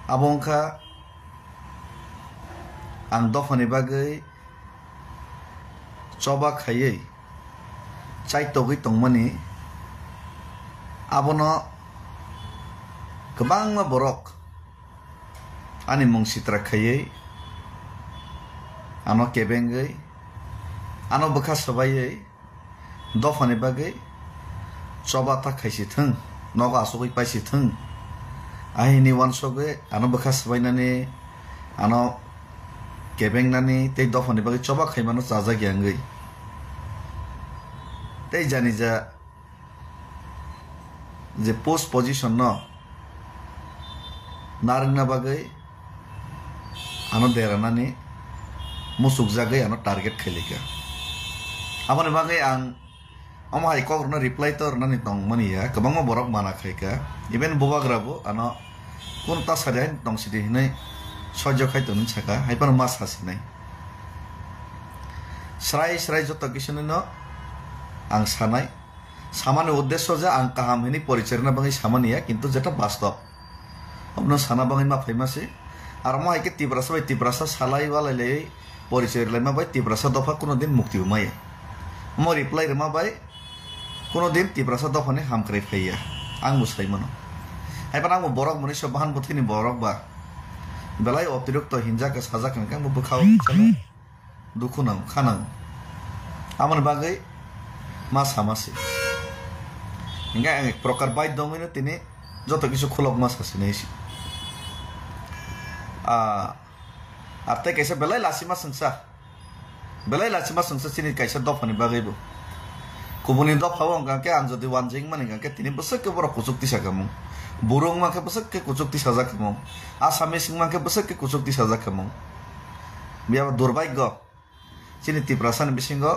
abongkha ang dofani bagui choba khayei chai togui tongmani abono kwbangma borok ani mung sitra khayei ano kebengui ano bokha sabayei dofani bagui choba ta khaisi thung nogo asugui paisi thung ahini wansogui ano bokha sabainani ano kebengnani tei dofani bagui choba khaimano chaja gyangui tei jani ja je post position no narengna bagui ano deranani musuk jagai ano target khailika amoni bagui ang ama hai kogrno reply tor nani tongmani ya kwbangma borok mana khaika even bobagrabo ano kun ta sadai tong sidi hinai সহ্য খাইতো নিছাকা hyper মাছ হাসি নাই স্রাই স্রাই যত কিছু ন আং সানাই সামান্য উদ্দেশ্য যে আং কাহাম হিনি পরিচয় বাঙাই সামানিয়া কিন্তু যেটা বাস্তব অন্য সানা বাঙাই মা ফাইমাসে আর মা একে তিব্রাসা বাই তিব্রাসা সালাই বালাইলে পরিচয় লাইমা বাই তিব্রাসা দফা কোনোদিন মুক্তি মাইয়া মো রিপ্লাই রেমা বাই কোনোদিন তিব্রাসা দফানে হামক্রাই ফাইয়া আং মুসাই মানো হাইপার আং বরক মনুষ্য বাহান বথিনি বরক বা belai অতিরিক্ত হিংসাকে সাজা কেন কাম বখাও দুঃখ নাও খানাও আমার বাগৈ মাছ হামাসি হিংগা এক প্রকার বাই দমিনে তিনি যত কিছু খোলক মাছ হাসি নাইছি আর তাই কাইসা বেলাই লাসিমা সংসা চিনি কাইসা দফানি বাগৈবো কুবুনি দফাও গাঁকে আন যদি ওয়ানজিং মানে গাঁকে তিনি বছরকে বড় কুচুক্তি সাকামো Burung mangke besek ke kucuk ti saja kemong. Asamis mangke besek ke kucuk ti saja kemong. Biar durbaigyo. Sini ti prasan bisingo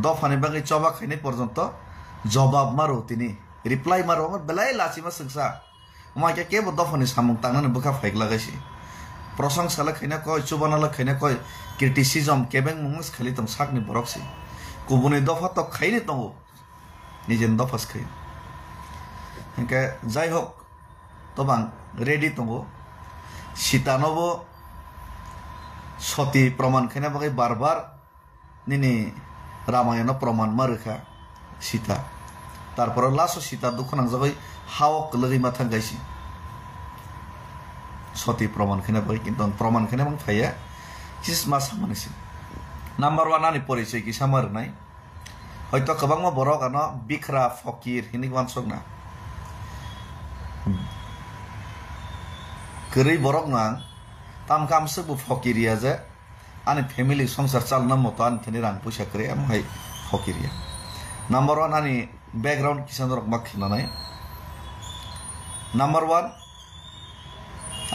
dofani bagi coba kini porjonto jawab maru tini reply maru belai lasima sengsa. Maka ke dofani samung tangan buka faik lagasi. Prosang sala kina koi cubana la kina koi criticism kebeng mungus khali tong sakni boroksi. Kubuni dofa to khaini tongo. Nijen dofas khaini. Hingga যাই হোক তবাং ready তঙ্গো সীতানবো সতী প্রমাণ খাইনা বাকি বারবার নিনি রামায়ণ প্রমাণ মারুখা সীতা তারপর last Sita দুঃখ নাংজাবাই হাওক লগি মাথা গাইছি সতী প্রমাণ খাইনা বাকি কিন্তু প্রমাণ খাইনা বাং ফাইয়া চিস মাস মানিছি নাম্বার 1 আনি পরিচয় কি সামার নাই হয়তো কবাংমা বড় কানো বিখরা ফকির হিনি ওয়ানসক না Keri borok nang tam kam sebu fokiria je ani family songsar chalna moto ani thani rang puisa kre am hai fokiria number 1 ani background kisan rok makhina nai number 1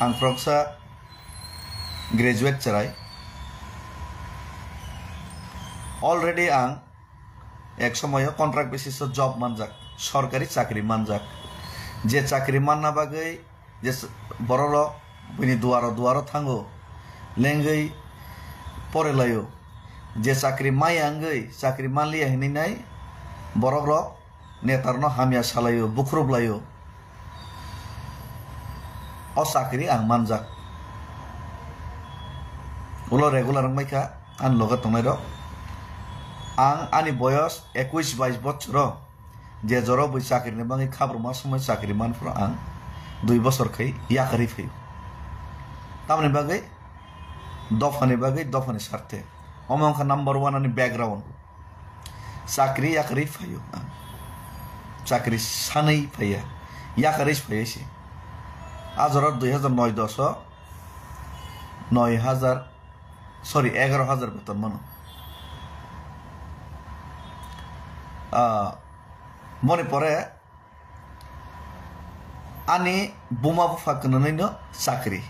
ang proksa graduate charai already ang ek somoyo contract basis job manjak sorkari chakri manjak যে চাকরি মাননা বাগৈ যে বড়ল বইনি দুয়ারো থাঙ্গো লেঙ্গৈ পরে লাইও যে চাকরি মাই আঙ্গৈ চাকরি মানলিয়া হিনি নাই বড়গ্র নেতারন হামিয়া সালাইও বুখরুব লাইও অ চাকরি আং মানজাক উলো রেগুলার মাইখা আন লগে তংনাই র আং আনি বয়স 21-22 বছর যে জর বই চাকরি নেবাঙি খাবরমা সময় চাকরি মানফ্র আং 2 বছর খাই ইয়াকারি ফাইও তামনি বাগৈ দফানি স্বার্থে অমংখা নাম্বার 1 আনি ব্যাকগ্রাউন্ড চাকরি ইয়াকারি ফাইও চাকরি সানাই ফাইয়া ইয়াকারি ফাইয়াছি আজর 2009-10 11,000 বেতন মানো মনে পড়ে ani buma bufa kenanino sakri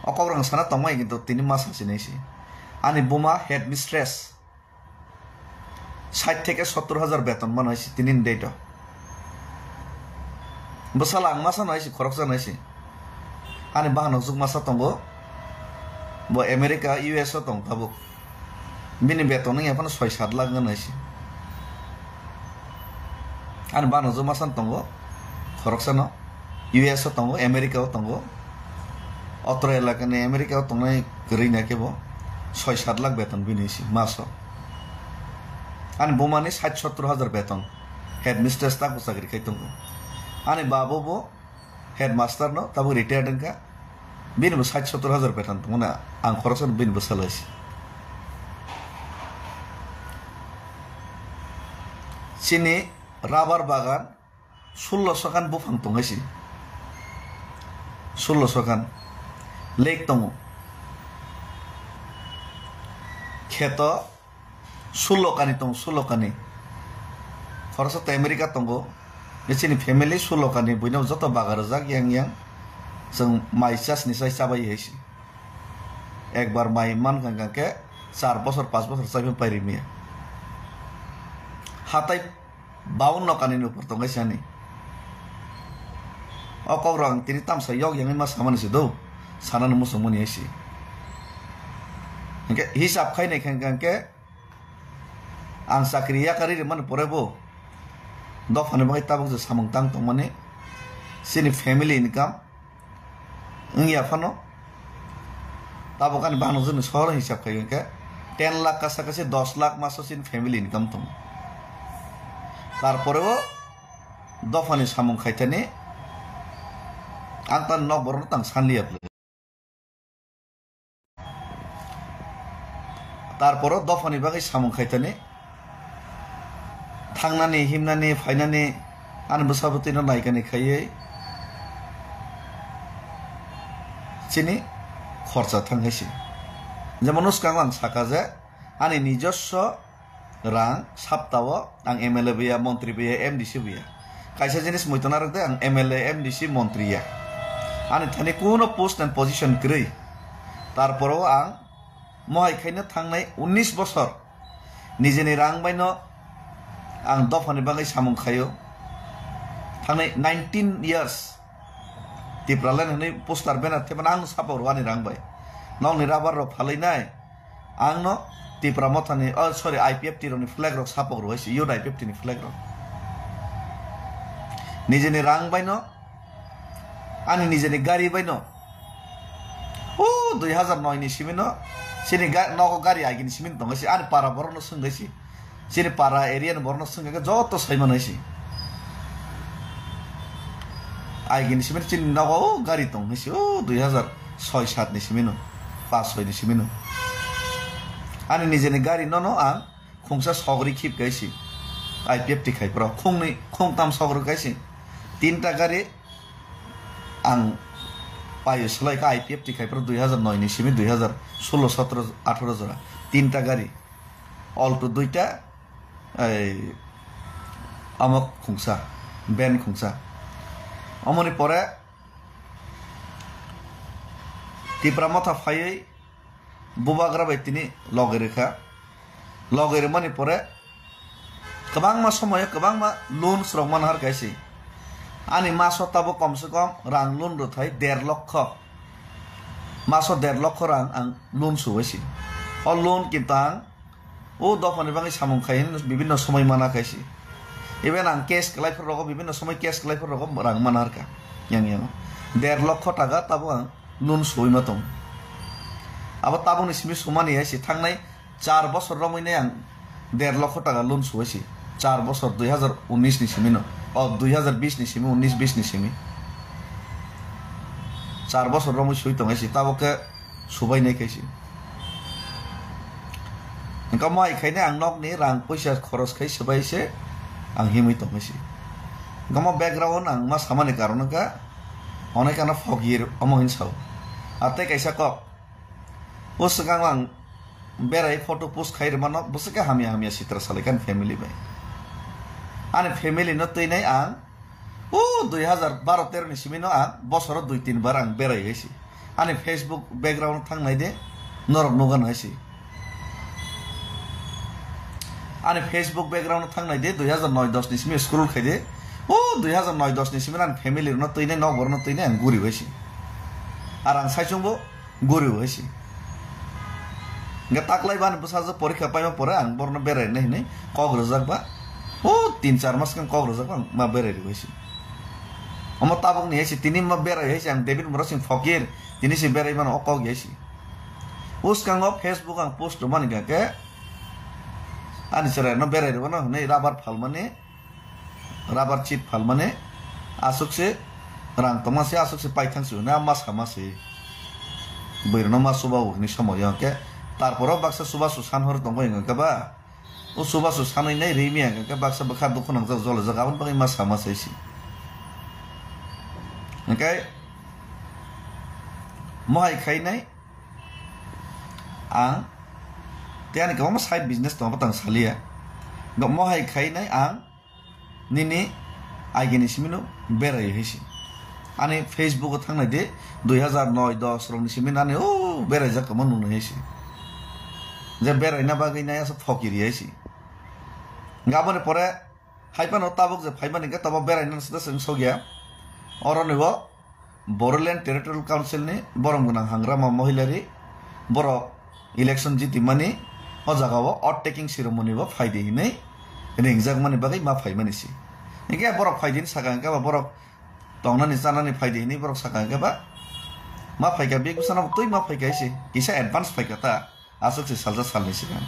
okograng sana tomai gitu tini masa sini sih ani buma head mistress 60 থেকে 70,000 বেতন মান হইছে তিনিন দেইটো বসালা আং মাসা নইছে খরকসা নইছে ani bahano jug masa tongo bo America US tong tabu bini beton ngi apana 6-7 lakh nganaiছে ani bahano jug masa tongo খরকসা ন US tongo America tongo Australia kane America tongnai gori na kebo 6-7 lakh বেতন বিনিছি মাসো আনি বোমানি 60-70 হাজার বেতন headmistress তাকো চাকরি খাইতঙ্গো আনি বাবুবো headmaster নো তাবো retired এনকা বিনিবো 60-70 হাজার বেতন তমনা আং খরচন বিনিবো সালাইছি চিনি রাবার বাগান 1600 খান বুফাং তংগাইছি 1600 খান লেক তঙ্গো ক্ষেত 16 কানি তং 16 কানি খরচতে আমেরিকা তঙ্গো বেচিনি ফ্যামিলি 16 কানি বইনাও যত বাগার জাক yang जों माइ चास निसाय चाबाय हैसि একবার মাই মান কাঙ্কাকে 4 বছর 5 বছর চাইবে পাইরি মিয়া হাতাই 52 কানি উপর তংগাইছি আনি অকৌরং তিনি তামসা ইয়ক yang মা সামানিসি দৌ সানানো মুসুমনি हैसि हिसाब खायनाय खांके आं साख्रिया कारि मन परेबो दफाने बाय ताबुक जे सामं तां तो माने सिनि फैमिली इनकाम इंगिया फानो ताबुक आनि बानो जन सहर हिसाब खायके 10 लाख का साकासे 10 लाख मासो सिनि फैमिली इनकाम तो तार परेबो दफाने सामं खायथाने आं तान न बरनो तां सानलिया তারপরও দফানি বাগै সামং খাইতানে থাংনানি হিমনানি ফাইনানি আনবসাবতিनो नायगानि खायै চিনি খরচা থাংহাইছি যেমন উসকাং आं साकाजे आंनि নিজস্ব रां सप्ताह आं एमएलए बिया मन्त्री बिया एमडीसी बिया कायसा जिनिस मयतना रखदे आं एमएलए एमडीसी मन्त्रीया आंनि थानि कोनो पोस्ट एन्ड पोजिशन गरै तारपरও आं महाय खायनो थांनाय 19 बছर निजेनि रां बायनो आं दफानि बागै सामं खायो थांनाय 19 years तिप्रालाय होनै पोस्टार बेनार थेबन आं सापर वानि रां बाय नौनि राबार रो फालैनाय आंनो तिप्रा मथानि सरि आईपीएफ टिरोनि फ्लैग रो सापर होइसि यो आईपीएफ टिनि फ्लैग रो निजेनि रां बायनो आनि निजेनि गारि बायनो ओ 2009 नि सिमिनो सिनि नगो गारि आगिनि सिमिन दंगासि आनि पारा बरनो संगासि सिनि पारा एरिया बरनो संगाके जत सैमान हैसि आगिनि सिमिन सिनि नगो गारि दंगासि ओ 2006-7 नि सिमिनो 5-6 नि सिमिनो आनि निजेनि गारि ननो आं खुंसा सगरि खिप गायसि आईपीएफ टिखाय प्र खुंनै खुंताम सगरि गायसि 3टा गारि आं पायो सलायका आईपीएफ टिखाय प्र 2009 नि सिमि 2016 17 18 जरा 3टा गारि अल्टो 2टा আমক খুংসা বেন খুংসা অমনি পরে তিপ্রা মাথা ফাইयै বুবাগ্রা বাইতিনি লগে রেখা লগে রে মানে পরে गोबां मा समय गोबां मा लोन स्रक मान हार गायसि आनि मासो ताबो कम से कम रां लोन रथाय 1.5 लाख मासो 1.5 लाख रां आं लोन सुवैसि अ लोन कितां ओ दफानि बाङै सामं खायन विभिन्न समय माना खायसि इभेन आं केस क्लाइफोर रग विभिन्न समय केस क्लाइफोर रग रां मान हारका yang 1.5 लाख टाका ताबो आं लोन सुवैमा दं अब ताबो निसिमि सुमानि आइसि थांनाय 4 बोसोर रमैने आं 1.5 लाख टाका लोन सुवैसि 4 बोसोर 2019 नि सिमिनो 2020 नि सिमि 19-20 नि सिमि 4 बोसोर रमै सुइ दंगासि ताबोके सुबायनाय खायसि इंका माइ खायने आं नकनि रां पैसा खरस खाय सबायसे आं हिमै दंगासि गम बैकग्राउंड आं मा सामानि कारणका अनेकाना फगिर अमहिन साव आते कैसा क उसगां आं बेराय फोटो पोस्ट खायर मानो बसके हामिया हामिया चित्र सालायखान फेमिली बाय आनि फेमिली न तैनाय आं ओ 2012-13 नि सिमिनो आं बसर 2-3 बार आं बेराय हैसि आनि फेसबुक बैकग्राउंड थांनाय दे नरक नगन हैसि आनि फेसबुक बैकग्राउंड थांनाय दे 2009-10 नि सिमि स्क्रोल खायदे ओ 2009-10 नि सिमि आं फेमिली न तैनाय नगर न तैनाय आं गुरि हैसि आर आं साइचंबो गुरि हैसि ताकलाय बान बसाज परीक्षा पाइमा परे आं बरनो बेरायनो हिनै कग्रजाकबा ओ 3-4 मास कां कग्रजाकबा मा बेरायनो हैसि Omo tabuk ni hesi tini ma berai hesi ang David Murasing fakir tini si berai man okog hesi. Uskang op Facebook ang post do mani ke ani sere no berai do no nei rubber phal mane rubber chip phal mane asuk se rang tomase asuk se paithang su na mas hamase boirno ma subau ni samoy ke tarporo baksa suba susan hor tongo ingka ba o suba susan nei rimi ang ke baksa bakha dukhon ang jol jagaban bagi mas hamase si okay mohai khainai ang tiani ko ma side business to patang salia go mohai khainai ang nini agini simino berai hesi ani Facebook thangna de 2009-10 rong simin ani o berai jak manu no hesi je berai na bagai na ya fokiri hesi ngabone pore haipan otabok je phaiban ga taba berai na sada sing sogya Oronibo Boreland Territorial Council ni borong gunang hangrama mohilari borok election jiti mani o jagawo odd taking ceremony bo phaide hinai ringjak mani bagai ma phaimani si ike borok phaidin sakangka ba borok tongnani sanani phaide hinai borok sakangka ba ma phaiga big sana tui ma phaiga si kisa advance phaiga ta asuk si salja salni si kan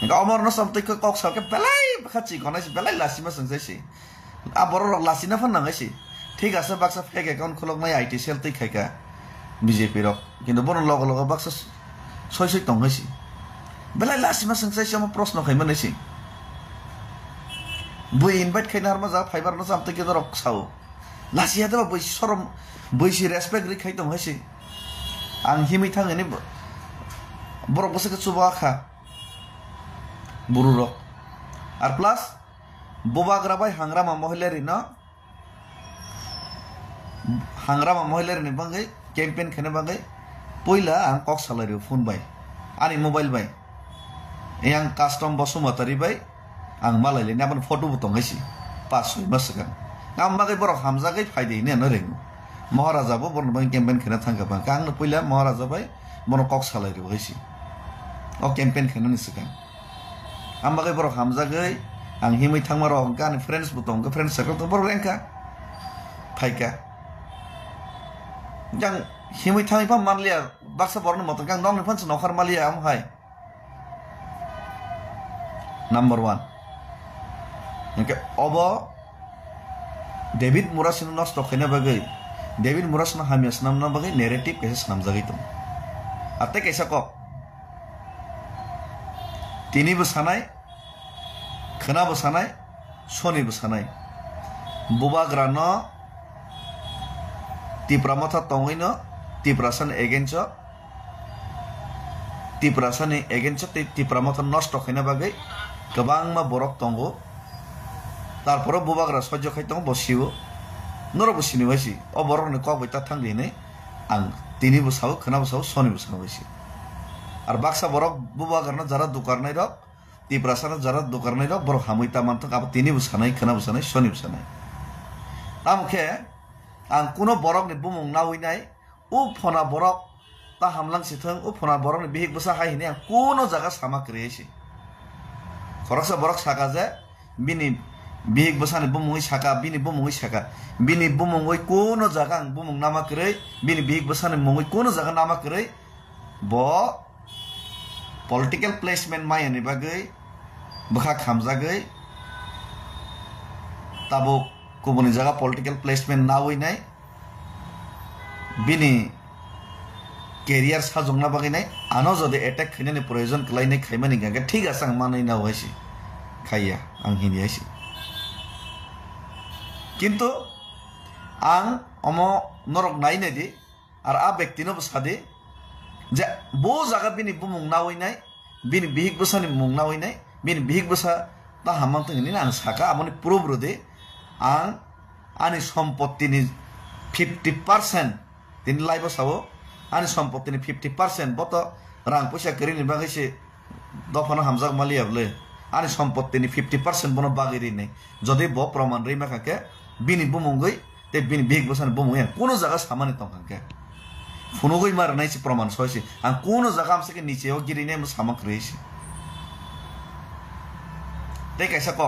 ika omor no samtai ko kok salke belai khachi konai si belai lasima sangsai si borok lasina fan nangai si ঠিক আছে Baksa fake account খোলক নাই IT cell তৈ খাইকা BJP rock কিন্তু বন লগ লগ বাক্সা ছয় ছয় Tong হইছি বেলাই লাসিমা সংসাইছি আমার প্রশ্ন খাইমা নাইছি বই ইনভাইট খাইনার মজা ফাইবার না জামতে কে রক সাও লাসিয়া দেবা বই শরম বইছি রেসপেক্ট রি খাইতম হইছি আং হিমি থাঙেনি বড় বসে চুবা খা বুরু রক আর প্লাস বোবাগ্রা বাই হাংরামা মহিলারি না hangrama mohailar ni bangai campaign khane bangai poila ang kok salary phone bai ani mobile bai yang custom bosumatari bai ang malaili ni aban photo butong gaisi pas masakan ngam bagai borok hamza gai phaide ni no reng maharaja bo borno bang campaign khane thangka bang kang no poila maharaja bai mono kok salary gaisi o campaign khane ni sakan am bagai borok hamza gai ang himai thangmaro kan friends butong ga friends circle to borok rengka phaika yang himui tangi pa malia baksa borno motor kang dong ni pan nokar malia am hai number 1 engke obo David Murasin nos to khena bagai David Muras na hamias nam na bagai narrative kaisa nam jagai tum ate kaisa ko tini busanai khana busanai soni busanai buba grano Tipramata tongino tiprasan egencho tiprasan egencho tipramata nosto khina bagai gabang ma borok tongo tarporo bubagra sojjo khaitong bosiwo noro bosini wasi o borok ni kok boita thangli ne ang tini busau khana busau soni busau wasi ar baksa borok bubagra jara dukarnai rok tiprasan jara dukarnai rok borok hamuita mantok ap tini busanai khana busanai soni busanai tamkhe ang kuno borok ni bumung nawi nai u phona borok ta hamlang sithang u phona borok ni bihik busa hai ni ang kuno jaga sama kreisi khoroksa borok saka je bini bihik busa ni bumung saka bini bumung saka bini bumung oi kuno jaga ang bumung nama krei bini bihik busa ni mungoi kuno jaga nama krei bo political placement mai ani bagai bakha khamjagai tabo kubuni jaga political placement na hoi nai bini career sajongna bagai nai ano jodi attack khine ni proyojon klai nai khaimani ga thik ase ang manai na hoisi khaiya ang hini aisi kintu ang omo norok nai nai di ar a ব্যক্তি no bsade je bo jaga bini bumung na hoi nai bini bihik bsani mung na hoi nai bini bihik bsa ta hamang tini ang saka amoni purobrode ang ani সম্পত্তি ni 50% tin laibo sawo ani সম্পত্তি ni 50% boto rang puisa keri ni bagai se dofano hamjak malia ble ani সম্পত্তি ni 50% bono bagiri nei jodi bo proman rei makake bini bumungoi te bini big bosan bumung kono jaga samani tongkangke funugoi mar nai se proman soisi ang kono jaga amse ke niche o giri nei samak reisi te kaisa ko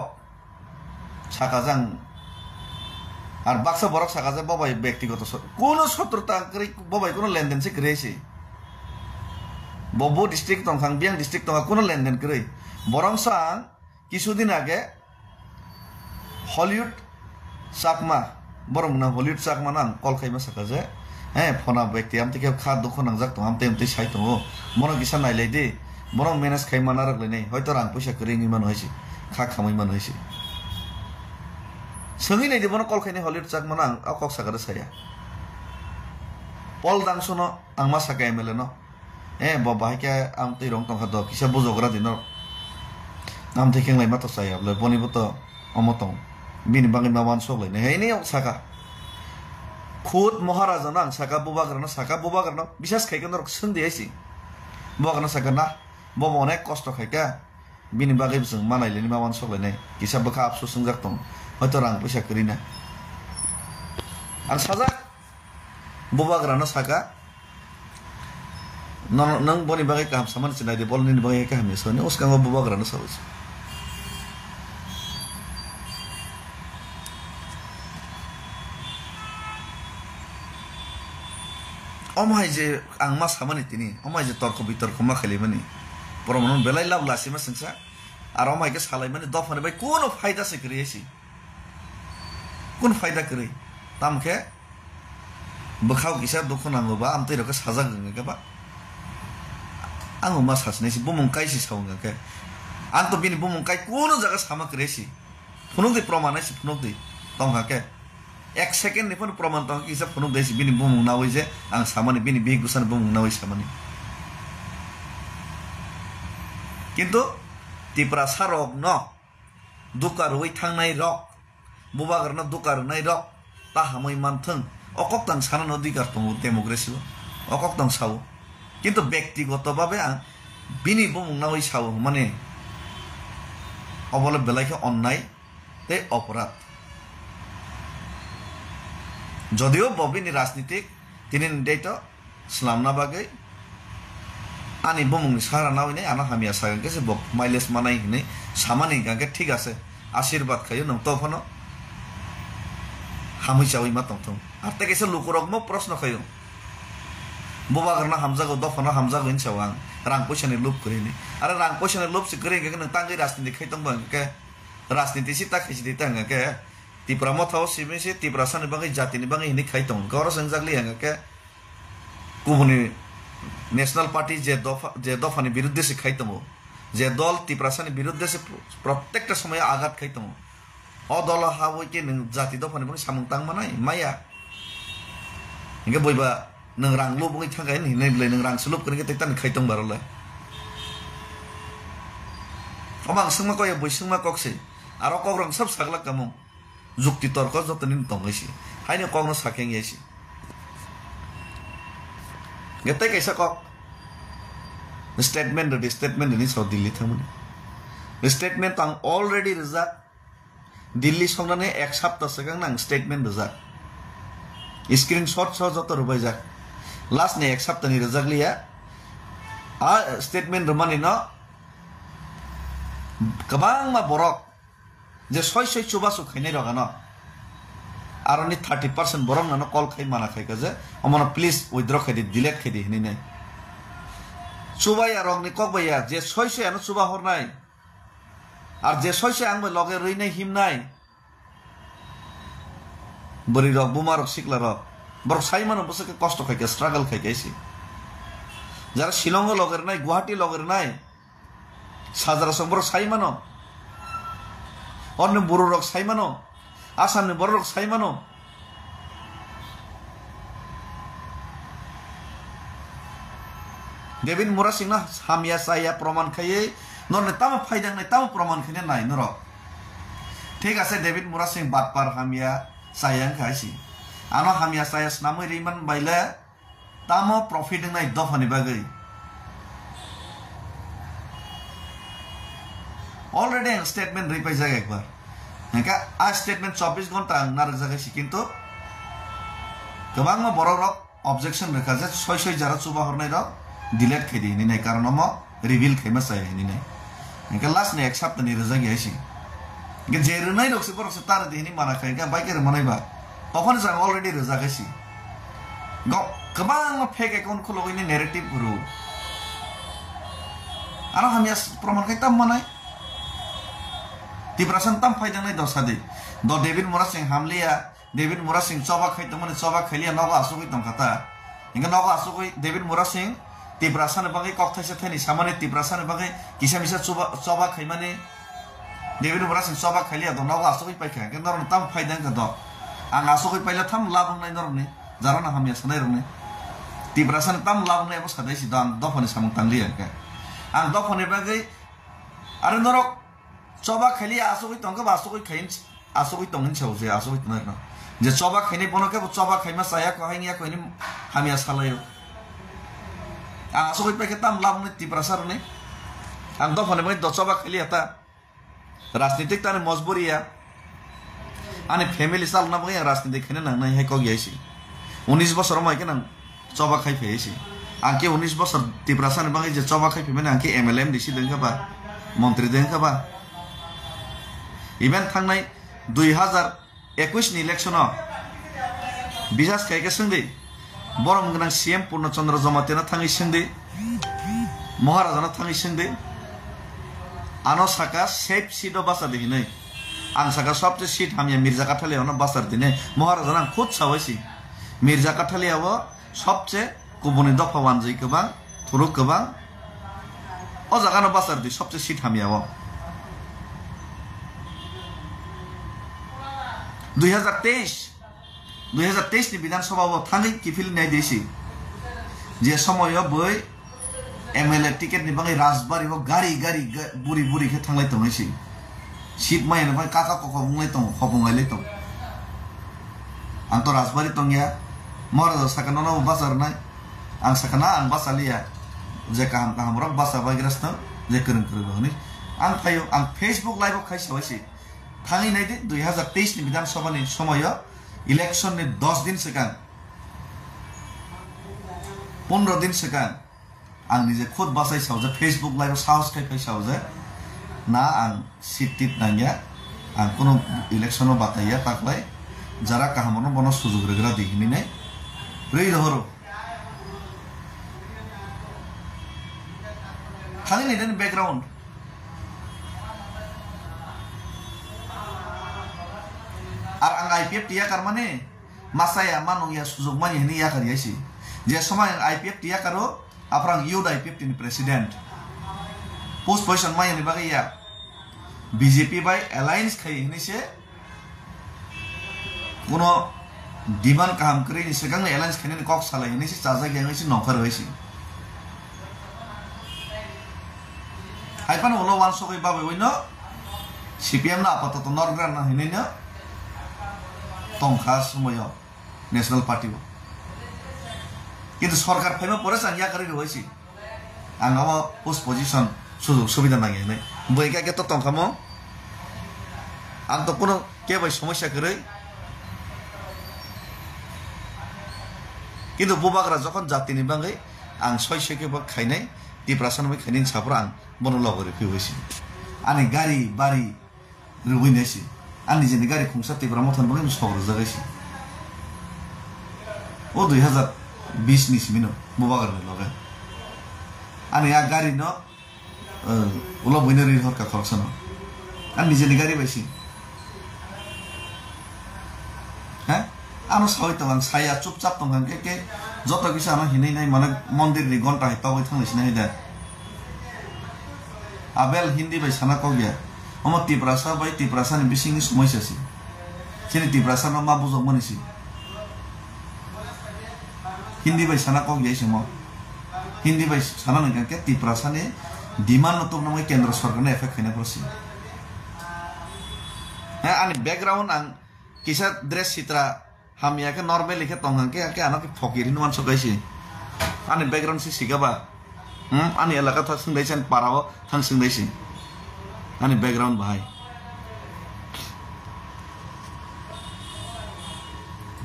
sakajang আর বাক্সা বরক সাকা যে বাবাই ব্যক্তিগত কোন শত্রুতা করে বাবাই কোন লেনদেন সে করেছে ববো ডিস্ট্রিক্ট তংখাং বিয়াং ডিস্ট্রিক্ট তংখা কোন লেনদেন করে বরং সাং কিছুদিন আগে হলিউড চাকমা বরং না হলিউড চাকমা না কল খাইমা সাকা যে হ্যাঁ ফোনা ব্যক্তি আমি থেকে খা দুঃখ নাংজাক তো আমি তেমতে সাই তো মনে কিসা নাইলাই দে বরং ম্যানেজ খাইমা না রাখলে নেই হয়তো রাং পয়সা করে ইমান হয়েছে খা খামাইমান হয়েছে সঙ্গী নাই দেবো কল খাইনি হলিউড চাকমা না কক সাকারে সাইয়া পল দাংসন আং মা সাকা এমএলএ ন বাহাইকে আম তৈ রং টংখা দ কিসা বুজগ্রা দিন আম থেকে খেংলাই মাতো সাইয়া বলে বনিব তো অমতং বিনি বাঙি মাবান সকলাইনে হেনি সাকা খুদ মহারাজা না সাকা বুবাগ্রানো বিশ্বাস খাইকেন সন্ধি আইসি বুবাগ্রানো সাকা না বব অনেক কষ্ট খাইকা বিনি বাগै जों मानायलेनि माबान सकलायनाय किसा बखा आफसोस संजाक दं हयतो रां पैसा करिना आं साजा बुबाग्रानो साका नों बनि बागै काम सामान सिनाय दे बलनि बागै काम सने उसकांगो बुबाग्रानो सावस अमाय जे आं मा सामानि तिनि अमाय जे तर्क बितर्क मा खालिमानि परमन बेलाय लाब लासिमा संसा আর অমাইকে সালাই মানে দফানে ভাই কোন ফায়দা সে করিয়েছি কোন ফায়দা করে তামকে বখাও কিসা দুঃখ নাঙ্গবা আম তৈ রকে সাজা গঙ্গা আঙো মা সাসনেছি বুমুংকাইছি সাউঙ্গাকে আং তো বিনি বুমুংকাই কোন জায়গা সামা করেছি ফুনুক দি প্রমাণ আইছি ফুনুক দি তংহাকে 1 সেকেন্ড নিফন প্রমাণ তংকে কিসা ফুনুক দেছি বিনি বুমুং নাওই যে আং সামানি বিনি বিগুসান বুমুং নাওই সামানি কিন্তু Tipra sarok no dukar wai thangnai rok bubagarna dukar nai rok tahamai manthang okok tang sana no dikar tongo demokrasi okok tang sawo kintu ব্যক্তিগত ভাবে bini bumung na wai sawo mane obole belaike onnai te অপরাধ যদিও ববিনি রাজনীতিক তিনি দেটো ইসলাম না বাগে আনি বমুং সারা না হইনে আনা হামিয়া সাগন কেসে বক মাইলেজ মানাই হিনে সামানি গাকে ঠিক আছে আশীর্বাদ খাইও নং তফনো হামই চাওই মা তং আর তে কেসে লুকুরকম প্রশ্ন খাইও বুবাগারনা হামজাগো দফনো হামজাগো ইন চাওয়াং রাং পয়সানি লুপ করিনি আরে রাং পয়সানি লুপ সি করে গে নং তাঙ্গি রাজনীতি খাইতং বাকে রাজনীতি সি তাখাইছি দিতাং গে তিপ্রা মথাও সিমেসি তিপ্রা সানি বাগে জাতিনি বাগে হিনি খাইতং গর সংজাগলি গে কুবনি ন্যাশনাল পার্টি যে দফানি বিরুদ্ধে সে খাইতমো যে দল তিপ্রাসানি বিরুদ্ধে সে প্রত্যেকটা সময় আঘাত খাইতমো অ দল হাওইকে নং জাতি দফানি বং সামুং তাং মানাই মায়া ইগে বইবা নং রাং লো বই থাকাय नि नै नং रां सलुप करके तैतान खाइतं बारले अमां संमा कय बइ संमा कक्से आरो कग्रं सब सागला कामु जुक्ति तर्क जतनि तंगैसि हाइने कग्न साकें यासि Gete kaisa kok statement ini so Delhi thamuni statement tang already rizak Delhi songnane ek saptah segang nang statement rizak screenshot so joto rubai jak last ne ek saptah ni rizak liya a statement rumani no kabang ma borok je soi chubasu khainai rogano Aroni 30% borong nano call khai mana khai kaje amana please withdraw khai di delete khai di hini nai chuba ya rong ni kok baya je 600 ano chuba hor nai ar je 600 ang logge roi nai him nai bori rok bumar rok sikla rok bor sai mano bose ke kosto khai ke struggle khai kaisi jara Shillong logger nai Guwahati logger nai sajara sombor sai mano onne buru rok sai mano Asam ni borok sai mano David Murasing na hamia saya proman khaye non tama faidang nai tama proman khine nai noro ঠিক আছে David Murasing batpar hamia sayang khaisi ano hamia saya snamoi riman baile tama profit nai dofani bagai already statement repai jaga ekbar Naka a statement 24 ঘন্টা নারক জায়গায় কিন্তু গোबां বড় rock objection রেখা যে 600 যারা চুবা হরনাই rock delete খাই দিনি নাই কারণ ম রিভিল খাইমা চাই হিনি নাই নকা লাস্ট নে এক সপ্তাহ নি রেজা গিয়েছি গে যে রনাই রকছে পরছে তার দিনি মানা খাই গা বাইকের মনাইবা তখন जों अलरेडि रोजागासि गोबां फेक एकाउन्ट खुलगैनि नेरेटिभ गुरु आरो हामिया प्रमाण खाय ताम मानाय तिब्रासन ताम फायदों नै दसादि द डेभिड मुरा सिंह हामलिया डेभिड मुरा सिंह चबा खायदों माने चबा खायलिया नगा आसुगै दंखाता इंगा नगा आसुगै डेभिड मुरा सिंह तिब्रासन बागै कक्थायसे थैनि सामाने तिब्रासन बागै किसा मिसा चबा खाय माने डेभिड मुरा सिंह चबा खायलिया द नगा आसुगै पाइखा इंगा नरन ताम फायदों का द आं आसुगै पाइला थाम लाबुंनाय नरने जाराना हामिया सानाय रने तिब्रासन ताम लाबुंनाय बो सादायसि द आं दफानि सामं तांलिया का आं दफानि बागै आरो नरक चबा खायलिया आसुगै तंगा आसुगै खायन आसुगै तंगन छौजे आसुगै तंगन जे चबा खायनि बनके चबा खायमा साया कहायनिया कोइनि हामिया सालायो आं आसुगै पाइके ताम लाबुंनाय तिब्रासरने आं दफानि बागै द चबा खायलिया ता राजनीतिक ताने मजबुरिया आने फैमिली साल ना बागै राजनीतिक खायनो नांनाय हाय कगियासि 19 बছर मायके नां चबा खायफेयसि आंके 19 बছर तिब्रासन बागै जे चबा खायफेमेन आंके एमएलएम दिसि दोंखाबा मन्त्री दोंखाबा इभेन थांनाय 2021 नि इलेक्शनाव बिजास खायके सोंदै बरम गोनां सीएम पूर्णचंद्र जमातेना थाङै सोंदै महाराजाना थाङै सोंदै आनो साका सेफ सीट बासा दिनै आं साका सबसे सीट हामिया मिर्जा काठालियाव ना बासार दिनै महाराजाना खुद सावैसि मिर्जा काठालियाव सबसे गुबुननि दफा वानजै गोबां थुरुक गोबां ओ जागानो बासार दि सबसे सीट हामियाव 2023 नि विधानसभाव थाङै किफिल नाय दिसि जे समय बै एमएलए टिकेट नि बागै राजबारि व गारि बुरि बुरि के थांलाय तंगैसि सीट मायन बाय काका कक बुंलाय तं खबुंलाय तं आं तो राजबारि तंगिया महाराजा साकाना न बाजार नाय आं साकाना आं बासालिया जे काहाम रक बासा बायग्रास्त जे करन हनि आं फायो आं फेसबुक लाइव खायसावैसि थाङै नायदि 2023 नि विधानसभानि समय इलेक्शन नि 10 दिन सिगां 15 दिन सिगां आं निजे खुद बासाय सावजे फेसबुक लाइव साहस खाय सावजे ना आं सिटिट नांगिया आं कोनो इलेक्शनाव बाताया ताकलाय जारा काहामनो बनो सुजुग रेग्रा दिहिनि नै रै रहरो थाङै नायदि बैकग्राउंड আর আং আইপিএফ টিয়া কারমানে মাসায়া মানংয়া সুযোগ মানি হনি ইয়া কারিয়াসি যে সময় আইপিএফ টিয়া কারো আফরাং ইউড আইপিএফ টিনি প্রেসিডেন্ট পোস্ট পজিশন মানি বাগে ইয়া বিজেপি বাই অ্যালায়েন্স খাই হনিছে কোনো ডিমান্ড কাম করে নি সেগাং অ্যালায়েন্স খাইনি কক সালাই হনিছে চাজা গেংইছে নফার হইছে আইপান হলো ওয়ান সগৈ বাবে ওইনো সিপিএম না আপাতত নরগ্রান না হইনি না तंखा समय नेशनल पार्टी किन्तु सरकार फैमा परे आं या करि रहिसि आं अब पोस्ट पोजिशन सुजुग सुविधा नाङे नै बैका के तो तंखामो आं तो कोनो के भाई समस्या करे किन्तु बुबाग्रा जखन जातिनि बाङै आं सयसे के खायनाय तिब्रासन मै खायनि साफ्रा आं बनो लगरे फैबायसि आनि गारि बारि रुबैनायसि आंनि जेने गारि खुंसा तिब्रा मथन बाङै सग्र जागायसि ओ 2020 नि सिमिनो बुबाग्रानि लगे आनि आ गारि न उला बयनो रि हरका खरसन आंनि जेने गारि बायसि हा आनो सावै तंग साया चुपचाप तंग के जत किसा आनो हिनै नाय माने मन्दिर नि घंटा हितावै थांलिसि नाय दा आबेल हिन्दी बाय साना को गया हम तिब्रासा बाय तिब्रासा नि बिसिंनि समयसासि जेने तिब्रासा न मा बुजो मनिसि हिन्दी बाय साना को गया सम हिन्दी बाय साना न के तिब्रासा नि डिमान्ड न तंग न केन्द्र सरकार ने एफेक्ट खैना परसि हा आनि बैकग्राउंड आं किसा ड्रेस चित्रा हामिया के नॉर्मल लिखे तंग के आनो के फकीर नु मानसो गायसि आनि बैकग्राउंड सि सिगाबा आनि एलाका था संदैसन पाराव थां संदैसि आनि बैकग्राउंड भाई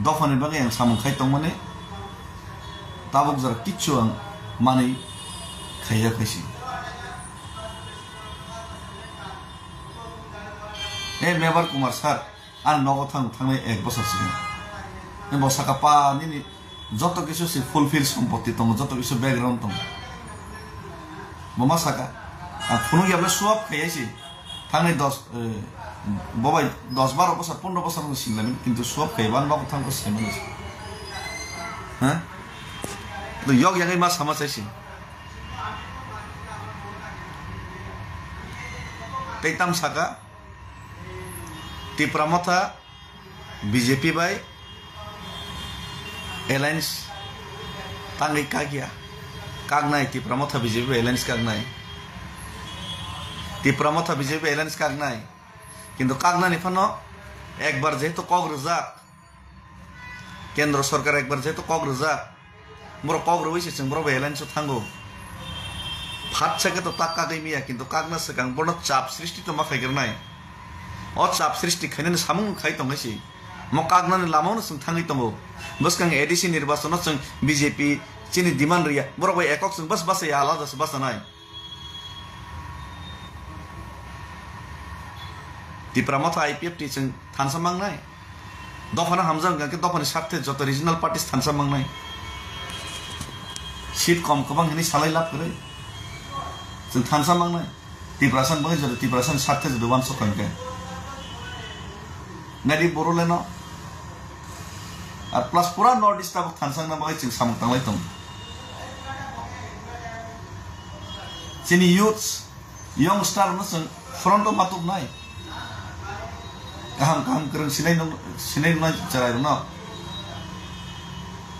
दफानि बागै आं सामखाय दं माने ताबक जरा किच्छु आं माने खायाखैसि ए मेबर कुमार सर आं नगद थांनाय 1 बोसोर सिगां বসাকা পানি যত কিছু ফুলফিল সম্পত্তি দङ যত কিছু ব্যাকগ্রাউন্ড দङ বমা সাকা আর ফুনু গিয়াবলে সব খাইছি থাংনি 10-12 বছর 15 বছর সিংলামি কিন্তু সব খাইবান বাবু থাংকো সেমন হ্যাঁ তো ইয়ক ইয়াঙ্গै मा सामा চাইছি तैताम साका तिप्रामथा BJP bye Allianz तांगै कागिया कागनाय तिप्रामथा BJP Allianz कागनाय तिप्रामथा BJP Allianz कागनाय किन्तु कागनानि फानो एक बार जेहेतु कग्रजाक केंद्र सरकार एक बार जेहेतु कग्रजाक बर कग्रबैसे जों बर एलायंस थांगौ फाट से तो ताक कागै मिया किन्तु कागना सिगां बर्न चाप सृष्टि तो मा खायग्रनाय अ चाप सृष्टि खायनो सामुं खाय दंगायसै म कागनानि लामावनो जों थाङै दङ बसकां एडिसि निर्वाचन जों बीजेपी चिनि डिमान्ड रिया बरबाय एकक जों बस बासै आलादासो बासानाय तिप्रामथा आईपीएफ टी जों थानसामांनाय दफाना हामजां गाके दफानि साथे जत रिजनल पार्टीस थानसामांनाय सीट कम गोबां हिनि सालाय लाब करे जों थानसामांनाय तिप्रासान बङै जद तिप्रासान साथे जद वान सखांके नादि बरोलेन आर प्लस पूरा नॉर्थ ईस्ट आबो थानसांना बङै जों सामतांलाय दं जोंनि यूथ्स यंगस्टार न जों फ्रन्ट मातुक नाय गाहाम गाहाम गोरों सिनाय जराय न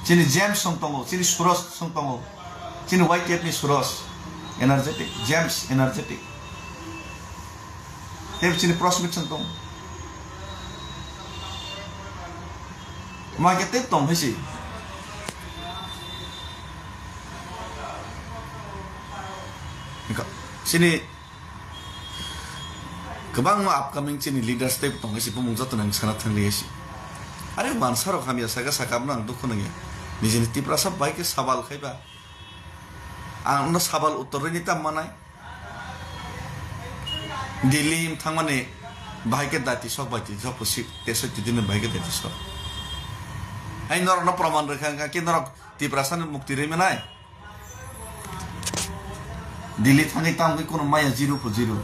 जोंनि जेम्स सं दङ जोंनि सुरज सं दङ जोंनि वाइटीएफ नि सुरज एनार्जेटिक जेम्स एनार्जेटिक तेबसिनि प्रस्मिक्सन दं मा गेते दं हैसि सिनि गोबां आपकामिं चिनि लीडर्स टाइप दं हैसि बुमुं जतन आं साना थांलियसि अरे मानसारो खामिया सागा साकाबना आं दुखु नङा निजेनि तिप्रा सब बाइके सवाल खायबा आं साबाल उत्तरनि ताम मानाय दिल्ली थांमाने बाइके दाति सब बाइति सब सिट तेसति दिन बाइके दाति सब आइ नर न प्रमाण रेखा के नर तिप्रासान मुक्ति रे मनाय दिल्ली थाङै ताम कोनो माया 0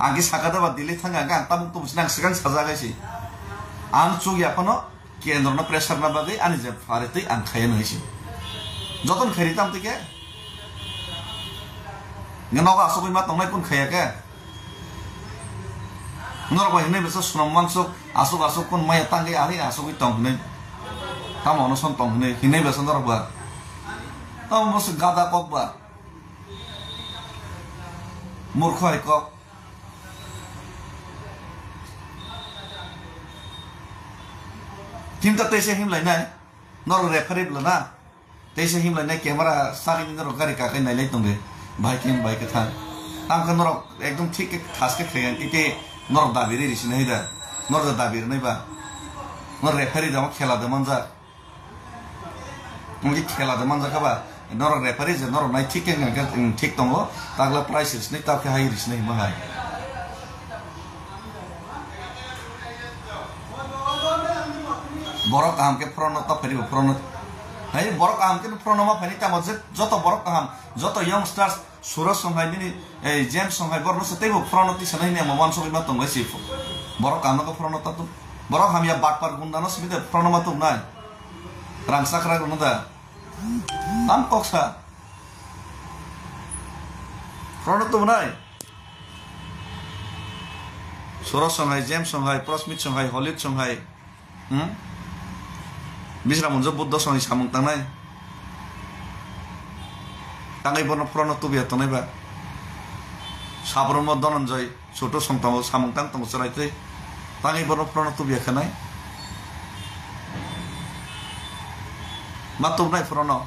आगे साकादाबा दिल्ली थाङा गां ताम तो बुसनां सिगां साजागायसि आं चुगिया फनो केन्द्र न प्रेसार ना बागै आनि जे फारेतै आं खायन हैसि जतन खैरि ताम तिके नगा असबै मा तंनाय कोन खाया के नरबा हिनै बेस सुनाम मानसो आसो कोन माया तांगै आरि आसबै तंनै ताम अनसन तंनै हिनै बेस नरबा ताम बस गादा ककबा मूर्ख हैक किंतु तैसे हिमलायनाय नर रेफारि ब्लना तैसे हिमलायनाय कैमरा सारि नर गारि काकै नायलाय दंदे बाइकिं बाइक था आंखौ नर एकदम ठीक थासके खैगन इते नर दाबिरि रिसिन हैदा नर दाबिर नायबा नर रेफारि दम खेला दमन जा मुगि खेला दमन जा काबा नर रेफारि जे नर नाय ठीक ठीक दङ तागला प्राइस रिसिन ताके हाय रिसिन माहाय बरक काम के प्रणत फेरि प्रणत है बरक काम के प्रणमा फेरि ता मजे जत बरक काम जत यंगस्टार्स सुरज संहाय नि ए जेम्स संहाय बरन सतेबो प्रणति सनै ने मवन सबै तंग सि बरक काम को प्रणत त बरक हम या बाट पर गुंदानो सबिदे प्रणमा त नाय रांसाखरा गुनदा नाम पक्सा प्रणत नाय सुरज संहाय जेम्स संहाय प्रस्मित संहाय हलिद संहाय बिसरा मुंजो बुद्ध सनि सामुं तांनाय तांगै बन पुरानो तुबिया तनायबा साब्रह्म धनन्जय छोट संताव सामुं तां तंग चरायते तांगै बन पुरानो तुबिया खानाय मातुबनाय पुरानो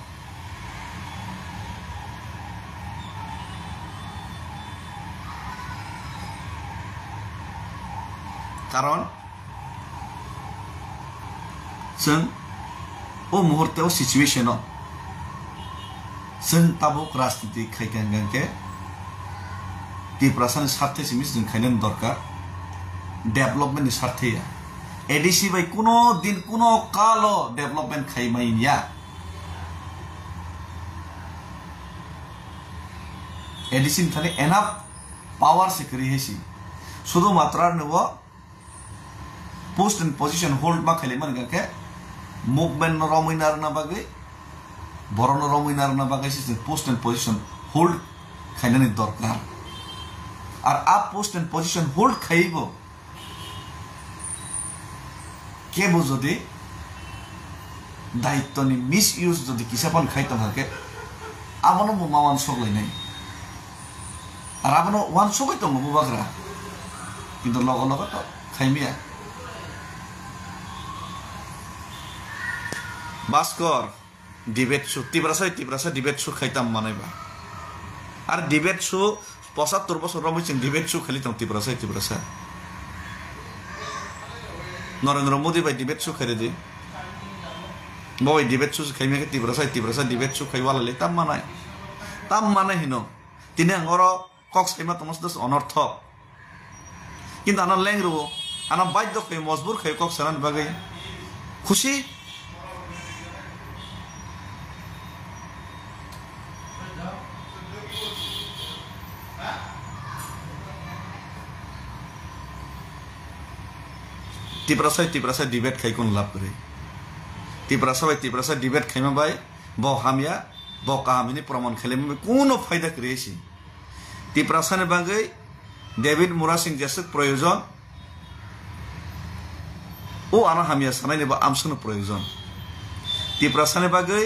कारण जों ओ मुहूर्ते सिचुएशन जों ताबुक राजनीति खायगां के तिप्रासान सार्थे सिमिस जों खायनो दरकार डेभलपमेन्टनि सार्थे এডিসি বাই কোনো দিন কোনো কালো ডেভেলপমেন্ট খাইমাই নিয়া এডিসি খালি এনাফ পাওয়ার সেক্রেটারি হেসি শুধুমাত্র নেব পোস্ট এন্ড পজিশন হোল্ড মা খালি মানে গাকে মুভমেন্ট রমিনার না বাগে বরণ রমিনার না বাগে পোস্ট এন্ড পজিশন হোল্ড খাইনানি দরকার আর আপ পোস্ট এন্ড পজিশন হোল্ড খাইব কেবো যদি দায়িত্বনি মিস ইউজ যদি কিসাপান খাইতে থাকে আবানো মাওয়ান সগলাই নাই আর আবানো ওয়ান সবাই তো বুবাগ্রা কিন্তু লগ লগ তো খাইমিয়া ভাস্কর ডিবেট শো তিব্রাসা ডিবেট শো খাইতাম মানাইবা আর ডিবেট শো ৭৫ বছর রমেছেন ডিবেট শো খালিতাম তিব্রাসা নরেন্দ্র মোদী ভাই ডিবেট শো খাইরে দি বাবাই ডিবেট শো খাইমিয়াকে তিব্রাসা ডিবেট শো খাইওয়ালালে তাম মানাই হিন তিনি আঙর কক সাইমা তমস দস অনর্থ কিন্তু আনা লেং রব আনা বাধ্য খাই মজবুর খাই কক সানান বাগে খুশি তিব্রাসা ডিবেট খাই কোন লাভ করে তিব্রাসা ডিবেট খাইমা বাই ব হামিয়া ব কাহামিনি প্রমাণ খেলে কোনো ফায়দা করেছি তিব্রাসানে বাগে ডেভিড মুরা সিং জেসক প্রয়োজন ও আনা হামিয়া সানাই নেবা আমসনো প্রয়োজন তিব্রাসানে বাগে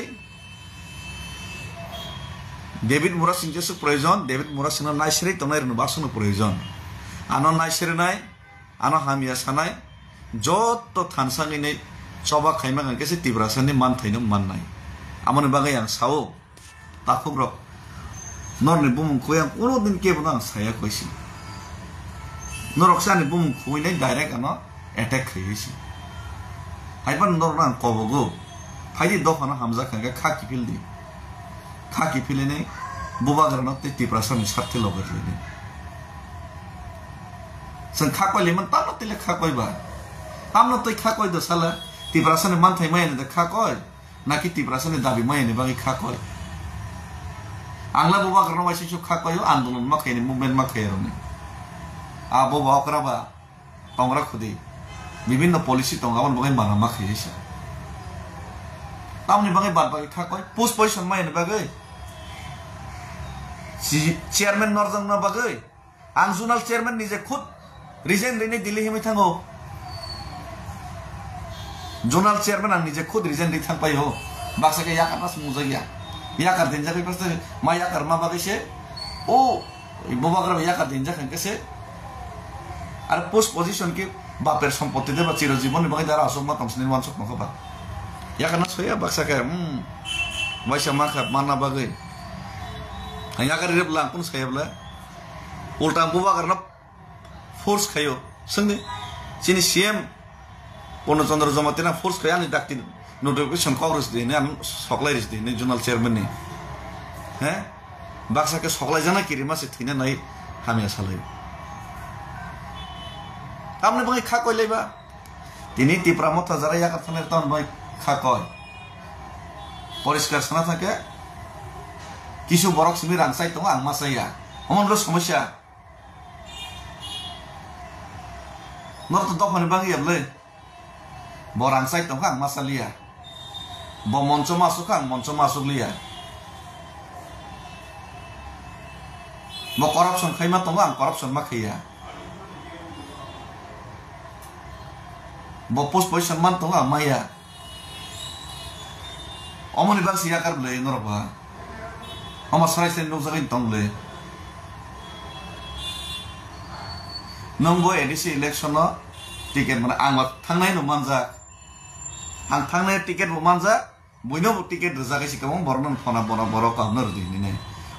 ডেভিড মুরা সিং জেসক প্রয়োজন ডেভিড মুরা সিং নাইসেরে তনাই বাসনো প্রয়োজন আনা নাইসেরে নাই আনা হামিয়া সানাই যত থানসাঙি নেই সবা খাইমা গানকেছে তিব্রাসানি মান থাইনো মান নাই আমনে বাগাই আং সাও তাকুক রক নরনি বুমুং খুই আং কোনো দিন কেবো না সায়া কইছি নরকসানি বুমুং খুই নাই ডাইরেক্ট আনো অ্যাটাক খাইছি হাইপান নরনা কবগো ফাইদি দফানা হামজা খাঙ্গে খাকি ফিলে নেই বুবাগ্রানো তে তিব্রাসানি সাথে লগেরলে নেই जों खाकयलिमोन तानो तिले खाकयबा तामनो तै खाकय द साला तिब्रासानि मानथाय मायने द खाकय नाकि तिब्रासानि दाबि मायने बागै खाकय आंला बबा गरनो वाइसे सु खाकय आन्दोलन मा खायनि मुभमेन्ट मा खायरने आ बबा अकराबा तंगरा खुदि विभिन्न पलिसि तंगावन बागै माना मा खायसे तामनि बागै बात बागै खाकय पोस्ट पोजिशन मायने बागै चेयरमैन नरजंग ना बागै आं जुनाल चेयरमैन निजे खुद रिजाइन रेने दिल्ली हिमै थांगो जोनाल चेयरमैन आं निजे खुद रिजाइन रे थांपाय हो बाक्साके याकार पास मुजागिया याकार देनजा के पास मा याकार मा बागैसे ओ बबाग्रा याकार देनजा खानकेसे आरो पोस्ट पोजिशन के बापेर सम्पत्ति देबा चिरजीवन बागै दारा असम मा तमसनि मान सक नखबा याकार ना सोया बाक्साके वाइसा मा खा माना बागै याकार रेबला कुन सायबला उल्टा बबाग्रा फोर्स खायो संगे चिनी सीएम पूर्णचंद्र जमातेना फोर्स खाया नि डाक्टिन नोटिफिकेशन कांग्रेस दिने आम सकलाइरिस दिने जोनाल चेयरमैन नि हैं बाक्सा के सकलाइ जाना किरिमा से थिने नै हामिया सालाय हमने बङै खा कइलेबा तिनी तिप्राम थाजारा याका थानेर तन बङै खा कय परिष्कार सना थाके किसु बरक सिमि रांसाइ दङ आं मासाया हमनरो समस्या नर्थ दफानि बागै याबले बरां साइड दं आं मासालिया ब मंच मासुक आं मंच मासुक लिया ब करप्शन खाइमा दं आं करप्शन मा खैया ब पोस्ट पोजिशन मान दं आं माया अमनि बागसि याकार ले नरबा अमा सराइसे नौजागिन दंले नंगो एडिसि इलेक्शन टिकेट माने आं थांनाय न मानजा आं थांनाय टिकेट बो मानजा बयनो टिकेट रजागायसि कमं बरनन फना बना बर कामनर दिने